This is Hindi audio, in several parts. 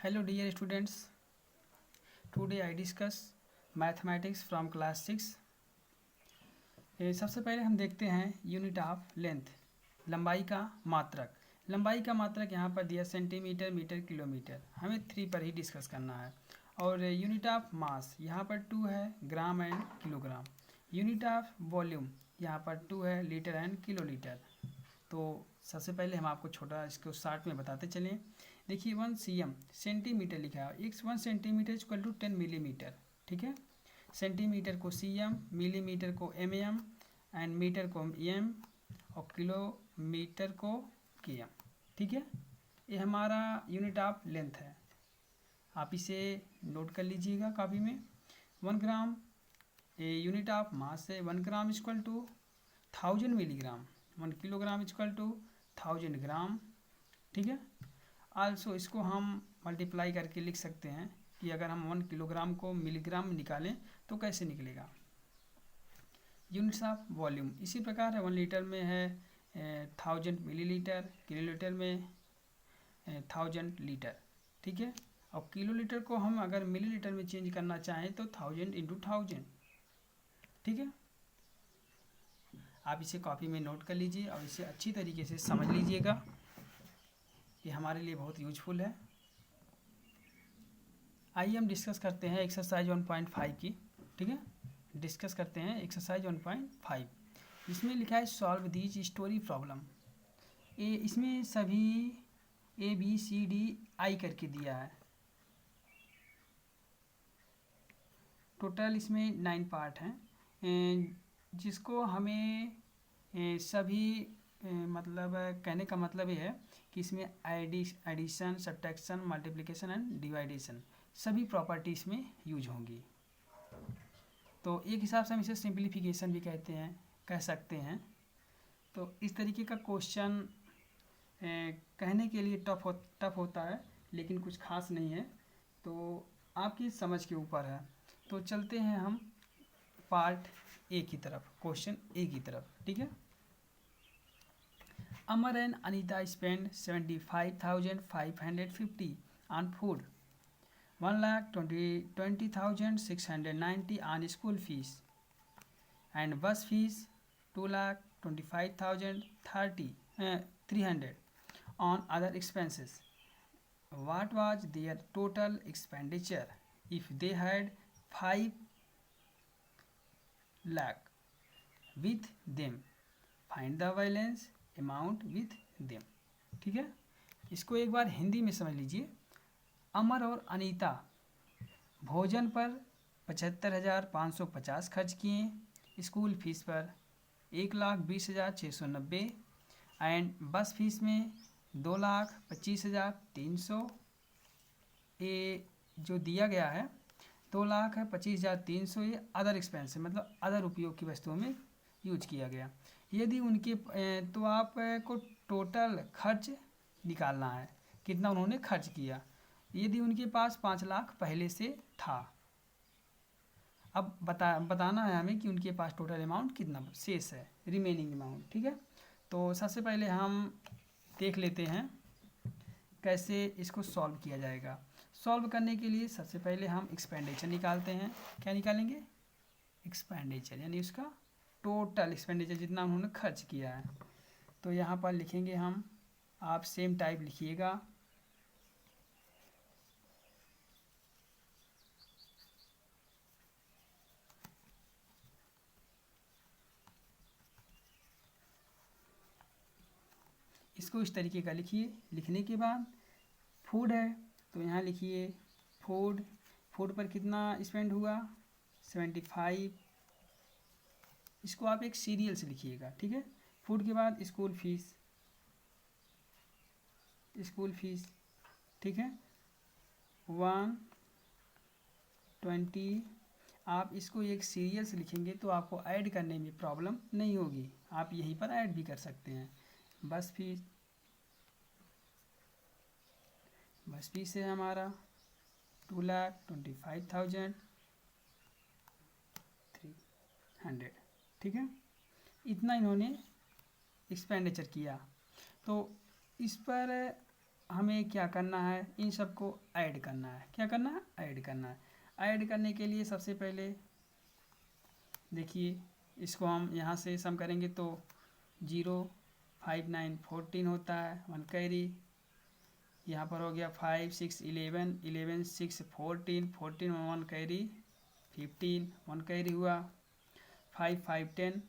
Hello dear students, today I discuss mathematics from class 6. सबसे पहले हम देखते हैं यूनिट ऑफ लेंथ, लंबाई का मात्रक। लंबाई का मात्रक यहाँ पर दिया सेंटीमीटर, मीटर, किलोमीटर। हमें 3 पर ही डिस्कस करना है। और यूनिट ऑफ मास यहाँ पर 2 है, gram and kilogram. Unit of volume यहाँ पर 2 है, लीटर एंड किलोलीटर। तो सबसे पहले हम आपको छोटा इसको शॉर्ट में बताते चलें। देखिए 1 cm सेंटीमीटर लिखा है, 1 सेंटीमीटर इक्वल टू 10 मिलीमीटर। ठीक है, सेंटीमीटर को cm, मिलीमीटर को mm एंड मीटर को em और किलोमीटर को km। ठीक है, ये हमारा यूनिट ऑफ लेंथ है। आप इसे नोट कर लीजिएगा कॉपी में। 1 ग्राम यूनिट ऑफ मास है, 1 gram equal to 1000 milligram, 1 kilogram equal to 1000 gram. ठीक है, आल्सो इसको हम मल्टीप्लाई करके लिख सकते हैं कि अगर हम 1 किलोग्राम को मिलीग्राम में निकालें तो कैसे निकलेगा। यूनिट्स ऑफ वॉल्यूम इसी प्रकार है, 1 लीटर में है 1000 मिलीलीटर, किलोलीटर में 1000 लीटर। ठीक है, और किलोलीटर को हम अगर मिलीलीटर में चेंज करना चाहें तो 1000 इंटू 1000। ठीक है, आप इसे कॉपी में नोट कर लीजिए और इसे अच्छी तरीके से समझ लीजिएगा, ये हमारे लिए बहुत यूजफुल है। आइए हम डिस्कस करते हैं एक्सरसाइज 1.5 की। ठीक है, डिस्कस करते हैं एक्सरसाइज 1.5। इसमें लिखा है सॉल्व दीज स्टोरी प्रॉब्लम। इसमें सभी ABCDI करके दिया है। टोटल इसमें 9 पार्ट हैं, जिसको हमें सभी मतलब कहने का मतलब ये है कि इसमें एडिशन, सब्ट्रैक्शन, मल्टीप्लिकेशन एंड डिवाइडेशन सभी प्रॉपर्टीज़ में यूज होंगी। तो एक हिसाब से हम इसे सिंप्लीफिकेशन भी कह सकते हैं। तो इस तरीके का क्वेश्चन कहने के लिए टफ होता है, लेकिन कुछ खास नहीं है, तो आपकी समझ के ऊपर है। तो चलते हैं हम पार्ट ए की तरफ, क्वेश्चन ए की तरफ। ठीक है, Amar and Anita spent 75,550 on food, 1,20,690 on school fees, and bus fees 2,25,300 on other expenses. What was their total expenditure if they had 5 lakh with them? Find the balance amount with them. ठीक है, इसको एक बार हिंदी में समझ लीजिए। अमर और अनीता भोजन पर 75,550 खर्च किए, स्कूल फीस पर 1,20,690 एंड बस फीस में 2,25,300। ये जो दिया गया है 2,25,300 ये अदर एक्सपेंस है, मतलब अदर उपयोग की वस्तुओं में यूज किया गया। यदि उनके तो आपको टोटल खर्च निकालना है, कितना उन्होंने खर्च किया। यदि उनके पास 5 लाख पहले से था, अब बताना है हमें कि उनके पास टोटल अमाउंट कितना शेष है, रिमेनिंग अमाउंट। ठीक है, तो सबसे पहले हम देख लेते हैं कैसे इसको सॉल्व किया जाएगा। सॉल्व करने के लिए सबसे पहले हम एक्सपेंडिचर निकालते हैं। क्या निकालेंगे? एक्सपेंडिचर, यानी उसका टोटल एक्सपेंडिचर जितना उन्होंने खर्च किया है। तो यहाँ पर लिखेंगे हम, आप सेम टाइप लिखिएगा। इसको इस तरीके का लिखिए। लिखने के बाद फूड है तो यहाँ लिखिए फूड। फूड पर कितना स्पेंड हुआ? 75। इसको आप एक सीरियल से लिखिएगा। ठीक है, फूड के बाद स्कूल फीस, स्कूल फीस। ठीक है, 120। आप इसको एक सीरियल से लिखेंगे तो आपको ऐड करने में प्रॉब्लम नहीं होगी, आप यहीं पर ऐड भी कर सकते हैं। बस फीस, बस फीस है हमारा 2,25,300। ठीक है, इतना इन्होंने एक्सपेंडिचर किया। तो इस पर हमें क्या करना है, इन सबको ऐड करना है। क्या करना है, ऐड करना है। ऐड करने के लिए सबसे पहले देखिए, इसको हम यहाँ से सम करेंगे तो 0 5 9 14 होता है, 1 कैरी। यहाँ पर हो गया 5 6 11 11 6 14 14 में 1 कैरी 15 1 कैरी हुआ। 5 5 10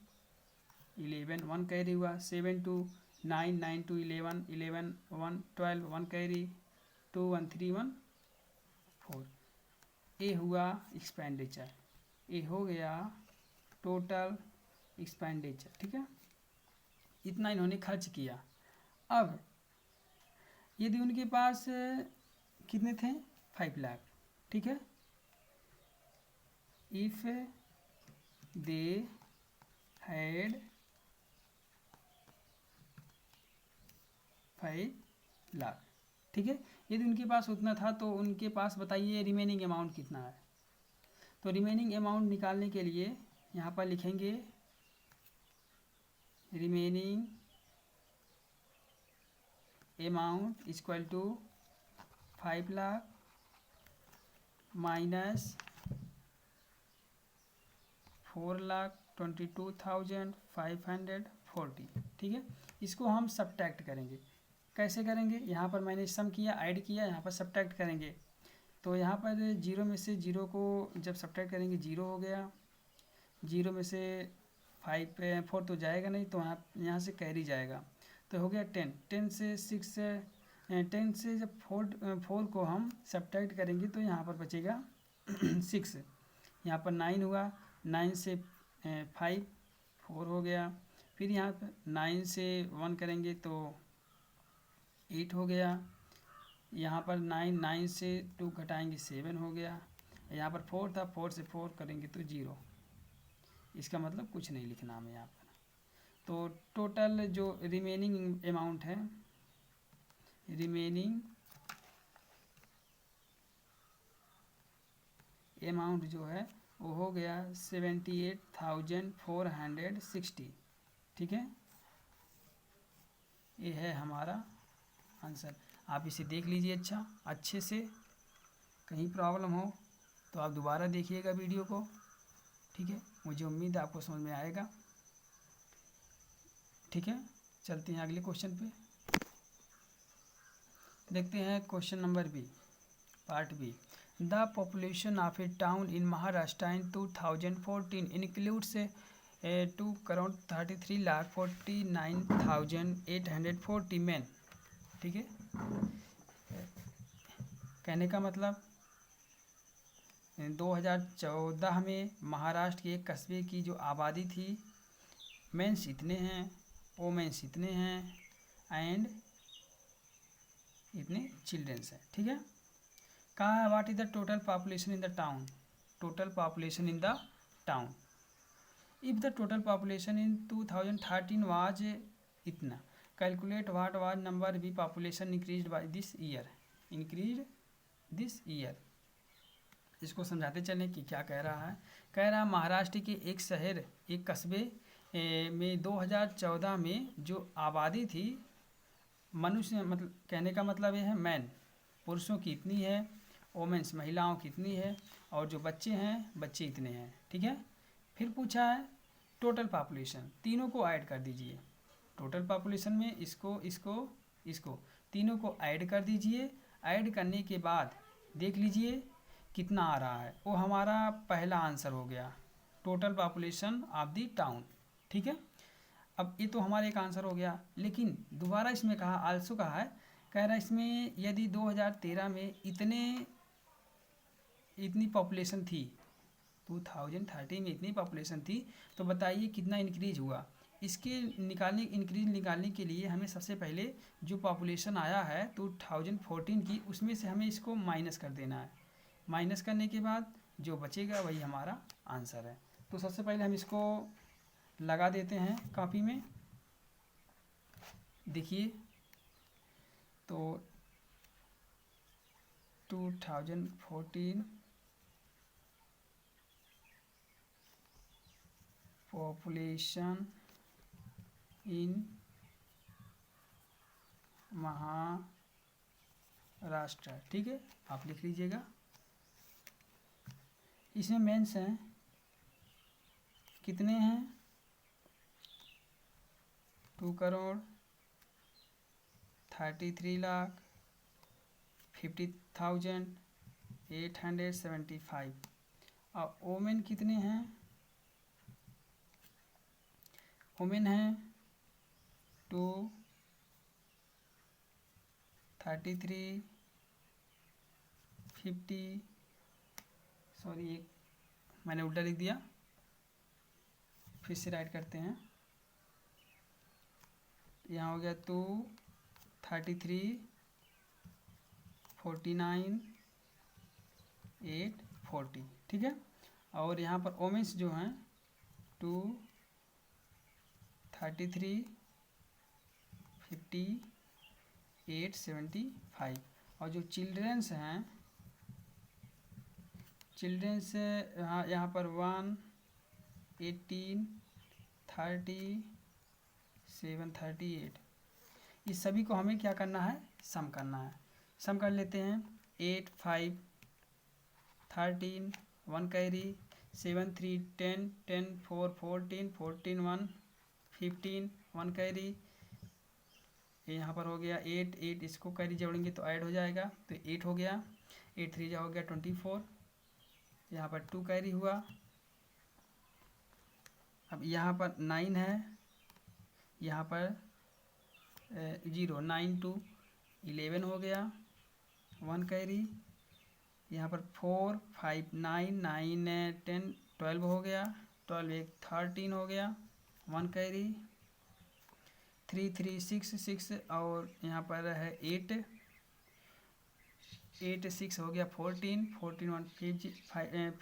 11 1 कैरी हुआ। 7 2 9 9 2 11 11 1 12 1 कैरी 2 1 3 1 4। ये हुआ एक्सपेंडिचर, ये हो गया टोटल एक्सपेंडिचर। ठीक है, इतना इन्होंने खर्च किया। अब यदि उनके पास कितने थे, 5 लाख। ठीक है, इफ दे हैड 5 लाख। ठीक है, यदि उनके पास उतना था तो उनके पास बताइए रिमेनिंग अमाउंट कितना है। तो रिमेनिंग अमाउंट निकालने के लिए यहाँ पर लिखेंगे remaining amount equal to 5 lakh minus 4,22,540। ठीक है, इसको हम सब्ट्रैक्ट करेंगे। कैसे करेंगे, यहाँ पर मैंने सम किया, ऐड किया, यहाँ पर सब्ट्रैक्ट करेंगे। तो यहाँ पर 0 में से 0 को जब सब्ट्रैक्ट करेंगे 0 हो गया। 0 में से 4 तो जाएगा नहीं, तो यहाँ से कैरी जाएगा, तो हो गया 10। 10 से 6 10 से जब 4 को हम सब्ट्रैक्ट करेंगे तो यहाँ पर बचेगा 6। यहाँ पर 9 हुआ, 9 से 5 4 हो गया। फिर यहाँ पर 9 से 1 करेंगे तो 8 हो गया। यहाँ पर 9 से 2 घटाएंगे 7 हो गया। यहाँ पर 4 था, 4 से 4 करेंगे तो 0। इसका मतलब कुछ नहीं लिखना हमें यहाँ पर। तो टोटल जो रिमेनिंग अमाउंट है, रिमेनिंग अमाउंट जो है वो हो गया 78,460। ठीक है, ये है हमारा आंसर। आप इसे देख लीजिए अच्छे से, कहीं प्रॉब्लम हो तो आप दोबारा देखिएगा वीडियो को। ठीक है, मुझे उम्मीद है आपको समझ में आएगा। ठीक है, चलते हैं अगले क्वेश्चन पे। देखते हैं question number B, part B. The population of a town in Maharashtra in 2014 includes 2,33,49,840 man. ठीक है, कहने का मतलब 2014 में महाराष्ट्र के एक कस्बे की जो आबादी थी, मेंस इतने हैं, वोमेंस इतने हैं, एंड इतने चिल्ड्रंस हैं। ठीक है, कहा है what is the total population in the town, total population in the town. If the total population in 2013 was इतना, calculate what was number be population increase by this year, increase this year. इसको समझाते चलें कि क्या कह रहा है। कह रहा है महाराष्ट्र के एक शहर, एक कस्बे में 2014 में जो आबादी थी, मनुष्य मतलब कहने का मतलब ये है मैन, पुरुषों की इतनी है, वोमेंस महिलाओं की इतनी है, और जो बच्चे हैं बच्चे इतने हैं। ठीक है, फिर पूछा है टोटल पॉपुलेशन, तीनों को ऐड कर दीजिए। टोटल पॉपुलेशन में इसको इसको इसको तीनों को ऐड कर दीजिए। ऐड करने के बाद देख लीजिए कितना आ रहा है, वो हमारा पहला आंसर हो गया, total population of the town. ठीक है, अब ये तो हमारा एक आंसर हो गया, लेकिन दोबारा इसमें कहा, आल्सो कहा है, कह रहा है इसमें यदि 2013 में इतनी पॉपुलेशन थी, 2013 में इतनी पॉपुलेशन थी, तो बताइए कितना इंक्रीज हुआ। इसके इंक्रीज निकालने के लिए हमें सबसे पहले जो पॉपुलेशन आया है 2014 की, उसमें से हमें इसको माइनस कर देना है। माइनस करने के बाद जो बचेगा वही हमारा आंसर है। तो सबसे पहले हम इसको लगा देते हैं कॉपी में। देखिए, तो 2014 पॉपुलेशन इन महाराष्ट्र राष्ट्र, ठीक है, आप लिख लीजिएगा। इसमें मेंस हैं, कितने हैं, 2,33,50,875। और ओमेन कितने हैं, ओमेन हैं 2,33,50, सॉरी एक मैंने उल्टा लिख दिया, फिर से राइट करते हैं। यहाँ हो गया 2,33,49,840, ठीक है। और यहाँ पर ओमेंस जो हैं 2,33,50,875। और जो चिल्ड्रेंस हैं, चिल्ड्रेंस यहाँ पर 1, 18, 30, 738, इस सभी को हमें क्या करना है, सम करना है। सम कर लेते हैं। 8, 5, 13, 1 कैरी, 7, 3, 10, 10, 4, 14, 14, 1, 15, 1 कैरी, यहाँ पर हो गया 8, 8 इसको कैरी जोड़ेंगे तो ऐड हो जाएगा, तो 8 हो गया, 8 3 हो गया 24, यहाँ पर 2 कैरी हुआ। अब यहाँ पर 9 है, यहाँ पर 0, 9 2 11 हो गया, 1 कैरी, यहाँ पर 4 5 9 9 10 12 हो गया, 12 एक 13 हो गया, 1 कैरी, 3 3 6 6 और यहाँ पर है 8 8 6 हो गया 14 14 1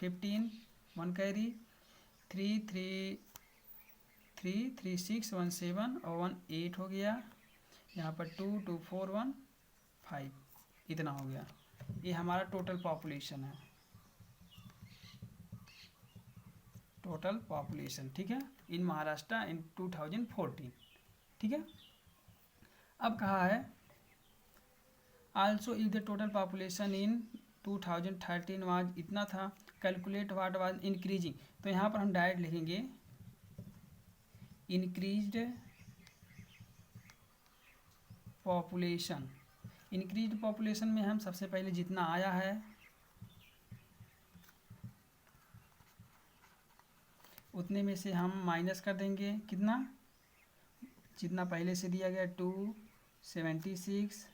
15 1 कैरी, 3 3 3 3 6 1 7 और 1 8 हो गया, यहाँ पर 2 2 4 1 5, इतना हो गया। ये हमारा टोटल पॉपुलेशन है, टोटल पॉपुलेशन, ठीक है, इन महाराष्ट्र इन 2014, ठीक है। अब कहा है also if the total population in 2013 was, इतना था, कैलकुलेट व्हाट वाज इंक्रीजिंग, तो यहाँ पर हम डायरेक्ट लिखेंगे इंक्रीज्ड पॉपुलेशन। इंक्रीज्ड पॉपुलेशन में हम सबसे पहले जितना आया है उतने में से हम माइनस कर देंगे, कितना, जितना पहले से दिया गया 276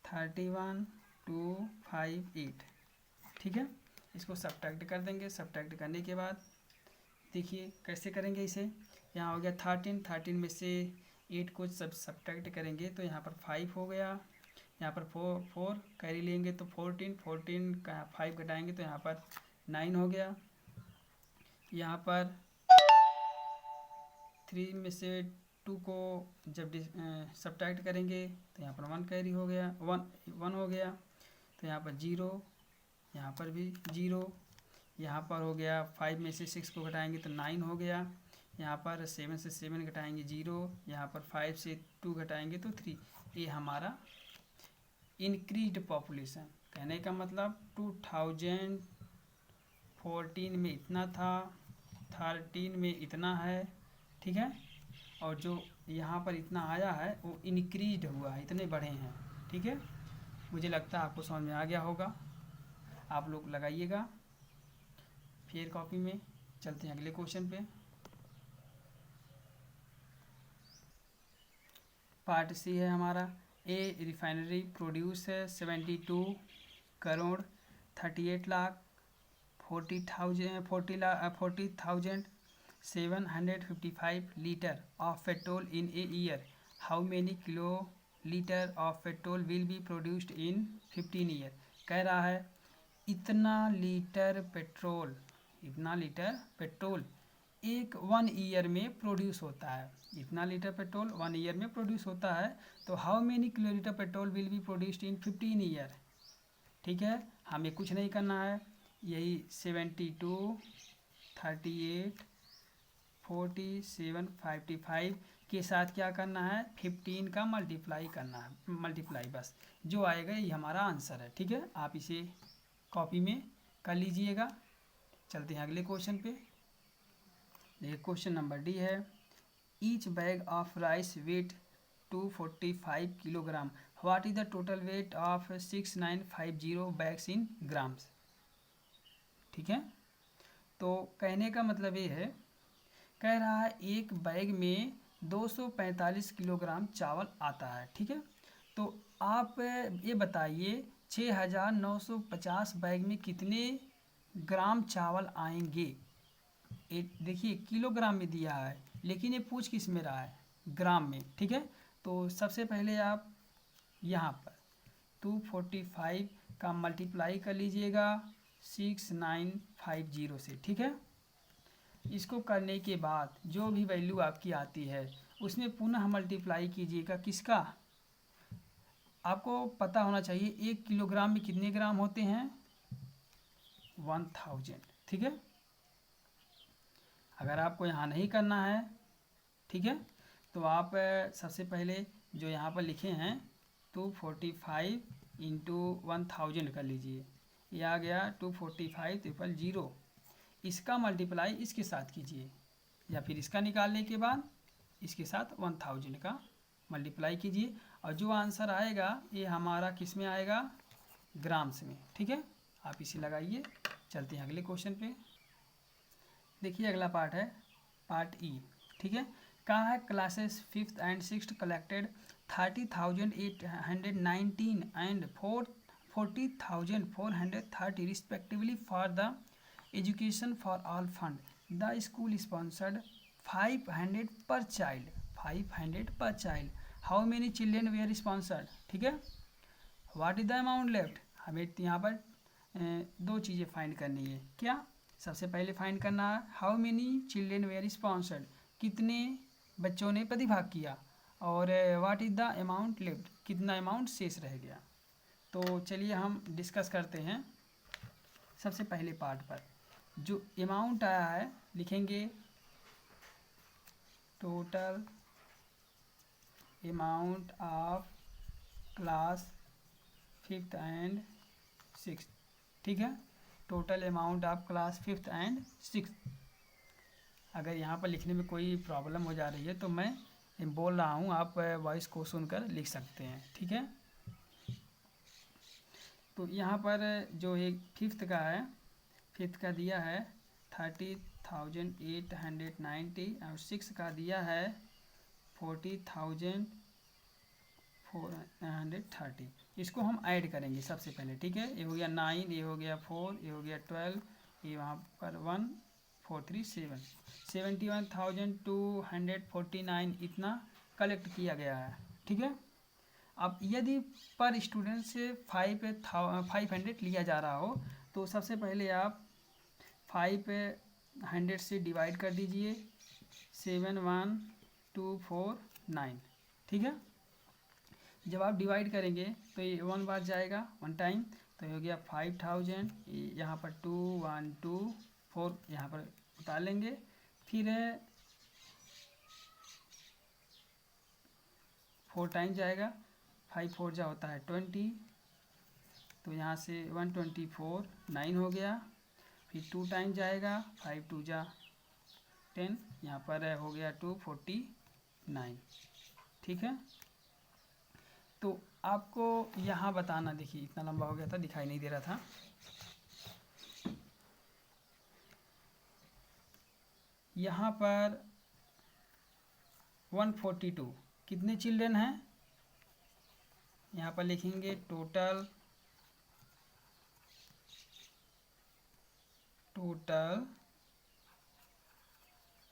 31 258, ठीक है, इसको सब्ट्रैक्ट कर देंगे। सब्ट्रैक्ट करने के बाद देखिए कैसे करेंगे इसे, यहाँ हो गया 13 में से 8 को सब सब्ट्रैक्ट करेंगे तो यहाँ पर 5 हो गया, यहाँ पर 4 कैरी लेंगे तो 14 का 5 घटाएंगे तो यहाँ पर 9 हो गया, यहाँ पर 3 में से 2 को जब सब्ट्रैक्ट करेंगे तो यहाँ पर 1 कैरी हो गया, 1 हो गया, तो यहाँ पर 0, यहाँ पर भी 0, यहाँ पर हो गया 5 में से 6 को घटाएंगे तो 9 हो गया, यहाँ पर 7 से 7 घटाएंगे 0, यहाँ पर 5 से 2 घटाएंगे तो 3। ये हमारा इंक्रीज्ड पॉपुलेशन, कहने का मतलब 2014 में इतना था, 13 में इतना है, ठीक है, और जो यहाँ पर इतना आया है वो इंक्रीज्ड हुआ है, इतने बढ़े हैं, ठीक है। मुझे लगता है आपको समझ में आ गया होगा, आप लोग लगाइएगा फिर कॉपी में। चलते हैं अगले क्वेश्चन पे। पार्ट सी है हमारा, a refinery produce 72 crore 38 lakh 40,755 litre of petrol in a year, how many kilolitre of petrol will be produced in 15 year. कह रहा है इतना लीटर पेट्रोल एक 1 ईयर में प्रोड्यूस होता है, इतना लीटर पेट्रोल 1 ईयर में प्रोड्यूस होता है, तो how many kilolitre petrol will be produced in 15 year, ठीक है। हमें कुछ नहीं करना है, यही 72 38 47 55 के साथ क्या करना है, 15 का मल्टीप्लाई करना है, मल्टीप्लाई बस, जो आएगा ये हमारा आंसर है। ठीक है, आप इसे कॉपी में कर लीजिएगा। चलते हैं अगले क्वेश्चन पे। देखिए क्वेश्चन नंबर डी है, each bag of rice weight 245 kilogram, what is the total weight of 6950 bags in grams. ठीक है, तो कहने का मतलब ये है, कह रहा है एक बैग में 245 किलोग्राम चावल आता है। ठीक है, तो आप ये बताइए 6950 बैग में कितने ग्राम चावल आएंगे। देखिए किलोग्राम में दिया है, लेकिन ये पूछ किस में रहा है, ग्राम में। ठीक है, तो सबसे पहले आप यहाँ पर 245 का मल्टीप्लाई कर लीजिएगा 6950 से। ठीक है, इसको करने के बाद जो भी वैल्यू आपकी आती है उसमें पुनः मल्टीप्लाई कीजिएगा किसका, आपको पता होना चाहिए 1 किलोग्राम में कितने ग्राम होते हैं, 1000। ठीक है, अगर आपको यहाँ नहीं करना है, ठीक है, तो आप सबसे पहले जो यहाँ पर लिखे हैं 245 इंटू 1000 कर लीजिए, ये आ गया 245 ट्रिपल 0, इसका मल्टीप्लाई इसके साथ कीजिए, या फिर इसका निकालने के बाद इसके साथ 1000 का मल्टीप्लाई कीजिए, और जो आंसर आएगा ये हमारा किस में आएगा, ग्राम्स में। ठीक है, आप इसे लगाइए। चलते हैं अगले क्वेश्चन पे। देखिए अगला पार्ट है पार्ट ई। ठीक है, कहाँ है, classes 5th and 6th collected 30,819 and 40,430 respectively for the education for all fund, the school sponsored 500 per child, 500 per child, how many children were sponsored. ठीक है, what is the amount left, हमें यहाँ पर दो चीज़ें फाइंड करनी है। क्या, सबसे पहले फाइंड करना है how many children were sponsored, कितने बच्चों ने प्रतिभाग किया, और what is the amount left, कितना अमाउंट शेष रह गया। तो चलिए हम डिस्कस करते हैं। सबसे पहले पार्ट पर जो अमाउंट आया है लिखेंगे total amount of class 5th and 6th। ठीक है, total amount of class 5th and 6th। अगर यहाँ पर लिखने में कोई प्रॉब्लम हो जा रही है तो मैं बोल रहा हूँ, आप वॉइस को सुनकर लिख सकते हैं। ठीक है, तो यहाँ पर जो एक 5th का है, 5th का दिया है 30,890 और 6 का दिया है 40,430। इसको हम ऐड करेंगे सबसे पहले। ठीक है, ये हो गया 9, ये हो गया 4, ये हो गया 12, ये वहाँ पर 1 4 3 7 71,249 इतना कलेक्ट किया गया है। ठीक है, अब यदि पर स्टूडेंट से 500 लिया जा रहा हो तो सबसे पहले आप 500 से डिवाइड कर दीजिए 71249। ठीक है, जब आप डिवाइड करेंगे तो ये 1 बार जाएगा 1 टाइम, तो ये हो गया 5000, यहाँ पर 2 1 2 4 यहाँ पर उतार लेंगे, फिर 4 टाइम जाएगा, 5 4 जा होता है 20, तो यहाँ से 124 9 हो गया, फिर 2 टाइम जाएगा 5 2 जा 10, यहाँ पर हो गया 249। ठीक है, तो आपको यहाँ बताना, देखिए इतना लंबा हो गया था दिखाई नहीं दे रहा था। यहाँ पर 142 कितने चिल्ड्रन हैं, यहाँ पर लिखेंगे टोटल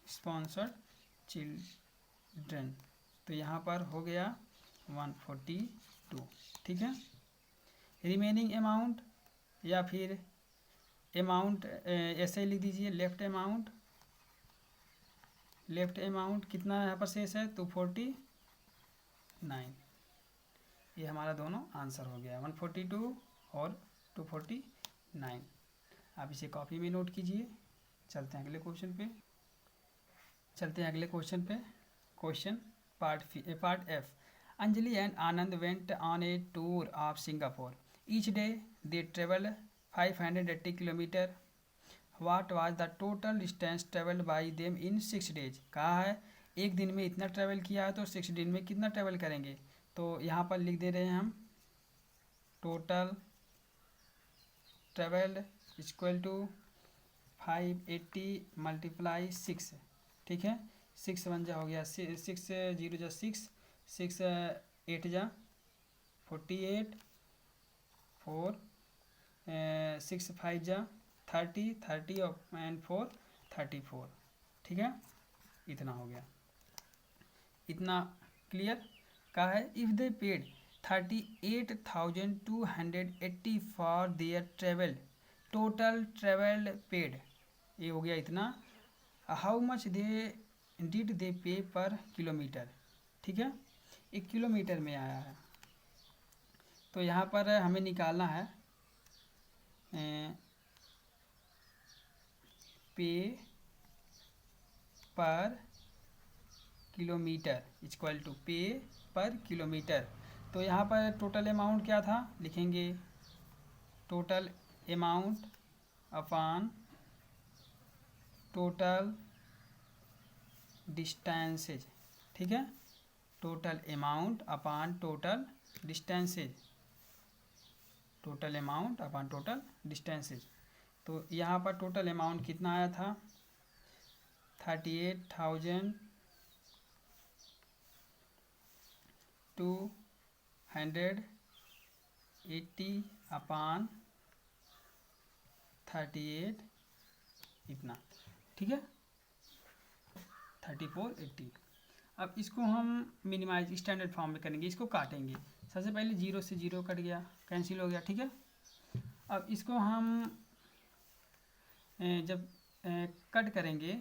स्पॉन्सर्ड चिल्ड्रन, तो यहाँ पर हो गया 142। ठीक है, रिमेनिंग अमाउंट या फिर अमाउंट ऐसे लिख दीजिए, लेफ्ट अमाउंट कितना यहाँ पर शेष है, 249। ये हमारा दोनों आंसर हो गया 142 और 249। आप इसे कॉपी में नोट कीजिए। चलते हैं अगले क्वेश्चन पे। Question Part F. Anjali and Anand went on a tour of Singapore. Each day they traveled 580 km. What was the total distance traveled by them in 6 days? कहा है एक दिन में इतना ट्रेवल किया है तो 6 दिन में कितना ट्रेवल करेंगे, तो यहाँ पर लिख दे रहे हैं हम total travelled equal to 580 multiply 6, ठीक है, 6 वन जा हो गया 6 जीरो जा 6, 6 8 जा 48, 4 6 5 जा 30, 30 एंड 4 34, ठीक है, इतना हो गया, इतना क्लियर। कहा है if they paid 38,280 for their travel, total travel paid, ये हो गया इतना। How much they did they पे पर किलोमीटर, ठीक है, 1 किलोमीटर में आया है, तो यहाँ पर हमें निकालना है पे पर किलोमीटर इक्वल टू पे पर किलोमीटर। तो यहाँ पर टोटल अमाउंट क्या था, लिखेंगे total amount upon total distances, ठीक है, total amount upon total distances, total amount upon total distances. तो यहाँ पर टोटल अमाउंट कितना आया था 38,280 अपॉन 38 इतना, ठीक है, 3480। अब इसको हम मिनिमाइज स्टैंडर्ड फॉर्म में करेंगे, इसको काटेंगे, सबसे पहले 0 से 0 कट गया, कैंसिल हो गया, ठीक है। अब इसको हम जब कट करेंगे,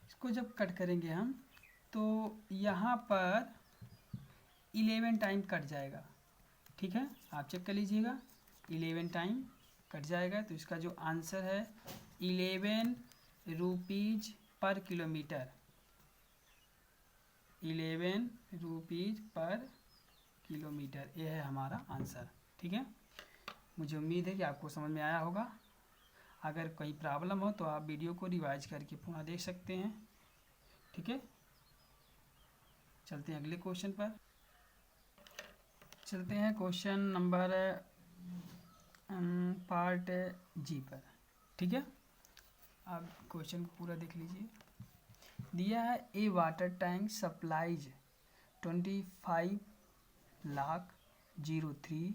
इसको जब कट करेंगे हम, तो यहाँ पर 11 टाइम कट जाएगा, ठीक है, आप चेक कर लीजिएगा, 11 टाइम कट जाएगा, तो इसका जो आंसर है 11 rupees per kilometre, 11 rupees per kilometre, ये है हमारा आंसर, ठीक है। मुझे उम्मीद है कि आपको समझ में आया होगा। अगर कोई प्रॉब्लम हो तो आप वीडियो को रिवाइज करके पुनः देख सकते हैं, ठीक है। चलते हैं अगले क्वेश्चन पर, चलते हैं क्वेश्चन नंबर पार्ट जी पर, ठीक है। आप क्वेश्चन को पूरा देख लीजिए। दिया है ए वाटर टैंक सप्लाइज 25,03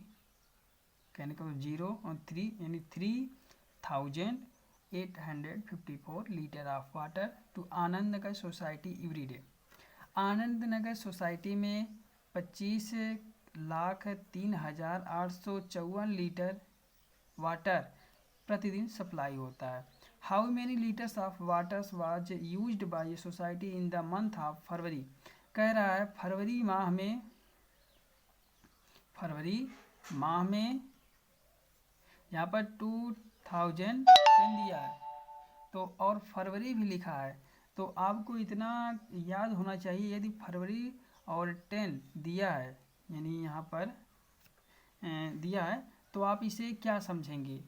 कहने का 0 और 3 यानी 3,854 litre of water to Anand Nagar society every day. Anand Nagar society में 25,03,854 लीटर वाटर प्रतिदिन सप्लाई होता है। How many litres of waters was used by society in the month of February. कह रहा है फरवरी माह में यहाँ पर 2010 दिया है, तो और फरवरी भी लिखा है, तो आपको इतना याद होना चाहिए, यदि फरवरी और 10 दिया है, यानी यहाँ पर दिया है, तो आप इसे क्या समझेंगे,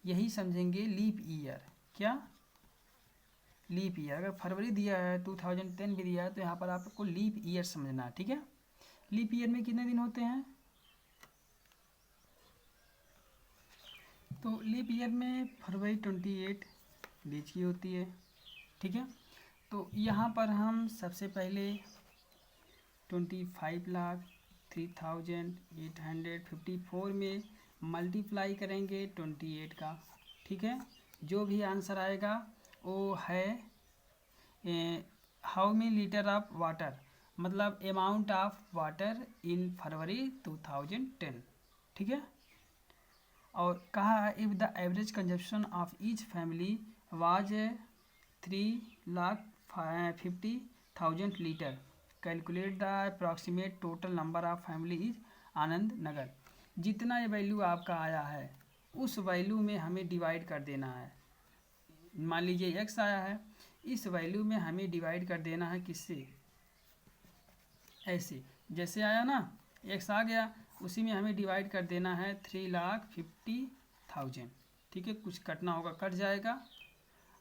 यही समझेंगे लीप ईयर। क्या लीप ईयर, अगर फरवरी दिया है 2010 भी दिया है, तो यहाँ पर आपको लीप ईयर समझना है, ठीक है। लीप ईयर में कितने दिन होते हैं, तो लीप ईयर में फरवरी 28 डेज की होती है, ठीक है। तो यहाँ पर हम सबसे पहले 25,03,854 में मल्टीप्लाई करेंगे 28 का, ठीक है। जो भी आंसर आएगा वो है how many litre of water, मतलब अमाउंट ऑफ वाटर इन फरवरी 2010, ठीक है। और कहा है if the average consumption of each family was 3,50,000 litre, calculate the approximate total number of family is Anand Nagar. जितना ये वैल्यू आपका आया है उस वैल्यू में हमें डिवाइड कर देना है। मान लीजिए x आया है, इस वैल्यू में हमें डिवाइड कर देना है किससे, ऐसे जैसे आया ना x आ गया, उसी में हमें डिवाइड कर देना है 3,50,000। ठीक है, कुछ कटना होगा कट जाएगा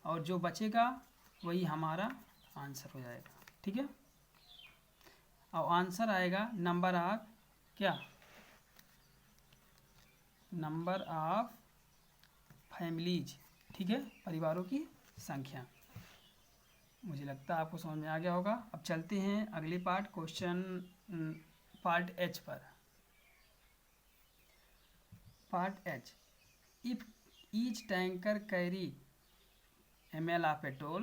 और जो बचेगा वही हमारा आंसर हो जाएगा। ठीक है, और आंसर आएगा नंबर ऑफ क्या, नंबर ऑफ फैमिलीज। ठीक है, परिवारों की संख्या। मुझे लगता है आपको समझ में आ गया होगा। अब चलते हैं अगले पार्ट, क्वेश्चन पार्ट एच पर। Part H, if each tanker carry ml of petrol,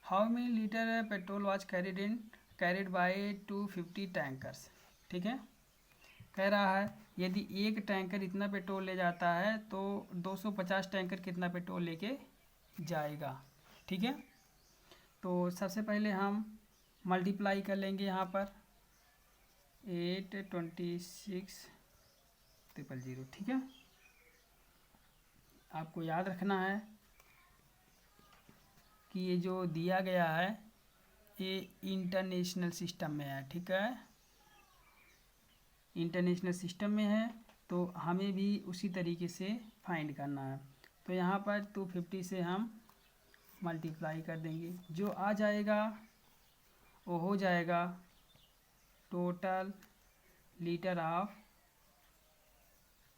how many liter petrol was carried by 250 tankers। ठीक है, कह रहा है यदि एक टैंकर इतना पेट्रोल ले जाता है तो 250 टैंकर कितना पेट्रोल लेके जाएगा। ठीक है, तो सबसे पहले हम मल्टीप्लाई कर लेंगे यहाँ पर 826,000। ठीक है, आपको याद रखना है कि ये जो दिया गया है ये इंटरनेशनल सिस्टम में है। ठीक है, इंटरनेशनल सिस्टम में है तो हमें भी उसी तरीके से फाइंड करना है। तो यहाँ पर 250 से हम मल्टीप्लाई कर देंगे, जो आ जाएगा वो हो जाएगा टोटल लीटर ऑफ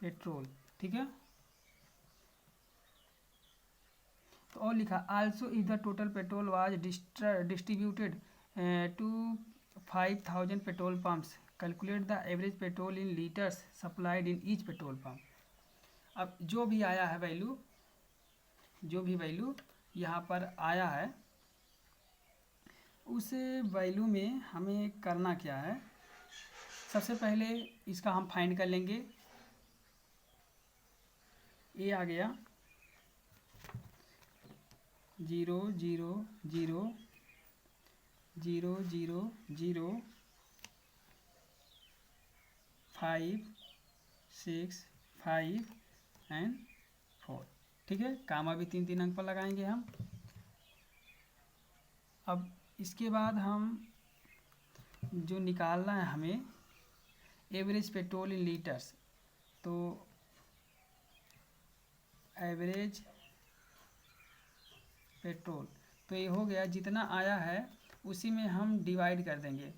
पेट्रोल। ठीक है, तो और लिखा also if the total petrol was distributed to 5,000 petrol pumps, calculate the average petrol in litres supplied in each petrol pump. अब जो भी आया है वैल्यू, जो भी वैल्यू यहाँ पर आया है उस वैल्यू में हमें करना क्या है, सबसे पहले इसका हम फाइंड कर लेंगे। ये आ गया 0,0,0,0,5,6,5 एंड 4। ठीक है, कामा भी 3 अंक पर लगाएंगे हम। अब इसके बाद हम जो निकालना है हमें एवरेज पेट्रोल इन लीटर्स, तो एवरेज पेट्रोल तो ये हो गया, जितना आया है उसी में हम डिवाइड कर देंगे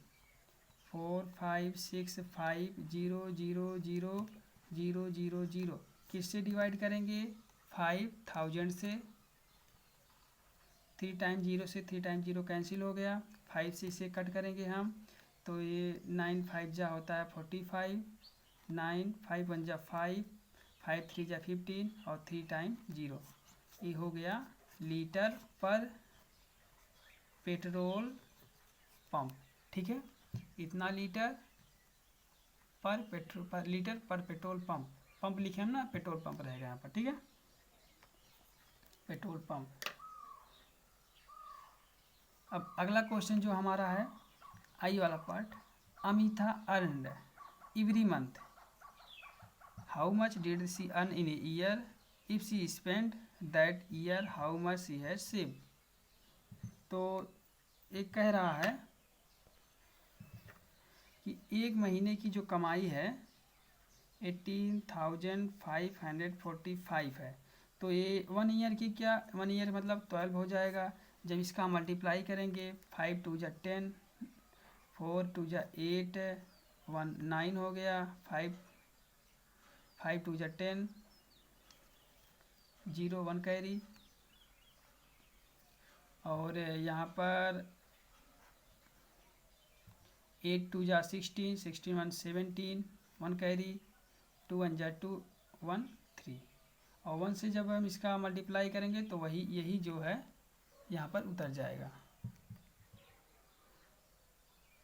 4,5,6,5,0,0,0,0,0 किससे डिवाइड करेंगे 5,000 से। 3 टाइम 0 से 3 टाइम 0 कैंसिल हो गया, 5 से इसे कट करेंगे हम तो ये 9 5 जा होता है 45, 9 5 1 जा 5, 5 3 जा 15 और 3 टाइम 0। ये हो गया लीटर पर पेट्रोल पंप। ठीक है, इतना लीटर पर पेट्रोल पंप, पंप लिखे हम ना, पेट्रोल पंप रहेगा यहाँ पर। ठीक है, पेट्रोल पंप। अब अगला क्वेश्चन जो हमारा है आई वाला part, Amita earned every month, how much did she earn in a year, if she spend that year how much she has save. तो एक कह रहा है कि एक महीने की जो कमाई है 18,545 है, तो ये 1 ईयर की क्या, 1 ईयर मतलब 12 हो जाएगा। जब इसका मल्टीप्लाई करेंगे 5 2 जा 10, 4 2 जा 8, 1 9 हो गया, 5 2 जा 10, 0 1 कैरी, और यहाँ पर 8 2 जा 16, 16 1 17, 1 कैरी, 2 1 जा 2, 1 3, और 1 से जब हम इसका मल्टीप्लाई करेंगे तो वही यही जो है यहाँ पर उतर जाएगा।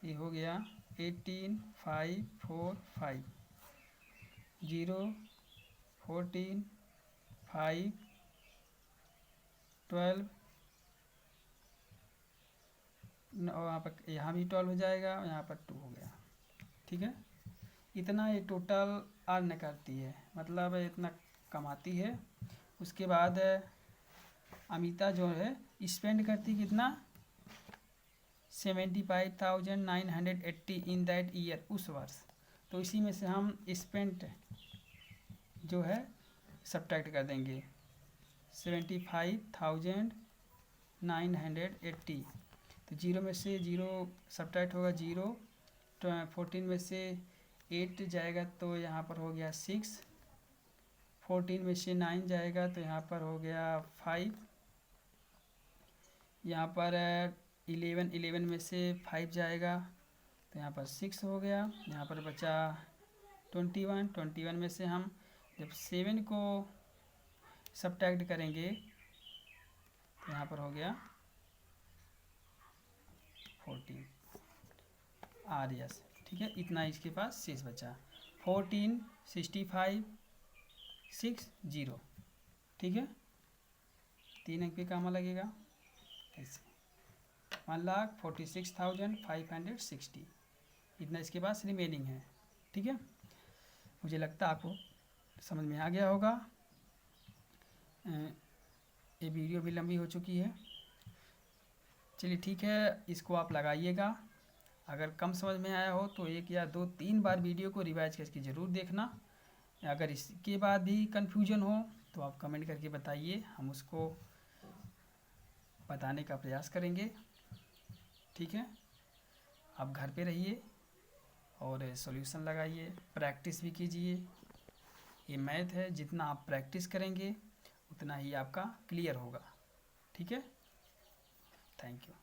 ये हो गया 18,545, 0 14 5 12, और यहाँ भी 12 हो जाएगा और यहाँ पर 2 हो गया। ठीक है, इतना ये टोटल अर्न करती है, मतलब इतना कमाती है। उसके बाद अमिता जो है स्पेंड करती कितना 75,980 इन दैट ईयर, उस वर्ष। तो इसी में से हम स्पेंट जो है सब्ट्रैक्ट कर देंगे 75,980। तो जीरो में से जीरो सब्ट्रैक्ट होगा 0, 14 में से 8 जाएगा तो यहाँ पर हो गया 6, 14 में से 9 जाएगा तो यहाँ पर हो गया 5, यहाँ पर 11 में से 5 जाएगा तो यहाँ पर 6 हो गया। यहाँ पर बचा 21 में से हम जब 7 को सब्ट्रैक्ट करेंगे तो यहाँ पर हो गया 14 RS। ठीक है, इतना इसके पास शेष बचा 14, 65, 6, 0। ठीक है, 3 अंक पे काम लगेगा ऐसे 1,46,560, इतना इसके पास रिमेनिंग है। ठीक है, मुझे लगता है आपको समझ में आ गया होगा। ये वीडियो भी लंबी हो चुकी है। चलिए ठीक है, इसको आप लगाइएगा। अगर कम समझ में आया हो तो 1 या 2, 3 बार वीडियो को रिवाइज करके ज़रूर देखना। अगर इसके बाद भी कन्फ्यूजन हो तो आप कमेंट करके बताइए, हम उसको बताने का प्रयास करेंगे। ठीक है, आप घर पे रहिए और सॉल्यूशन लगाइए, प्रैक्टिस भी कीजिए। ये मैथ है, जितना आप प्रैक्टिस करेंगे उतना ही आपका क्लियर होगा। ठीक है, थैंक यू।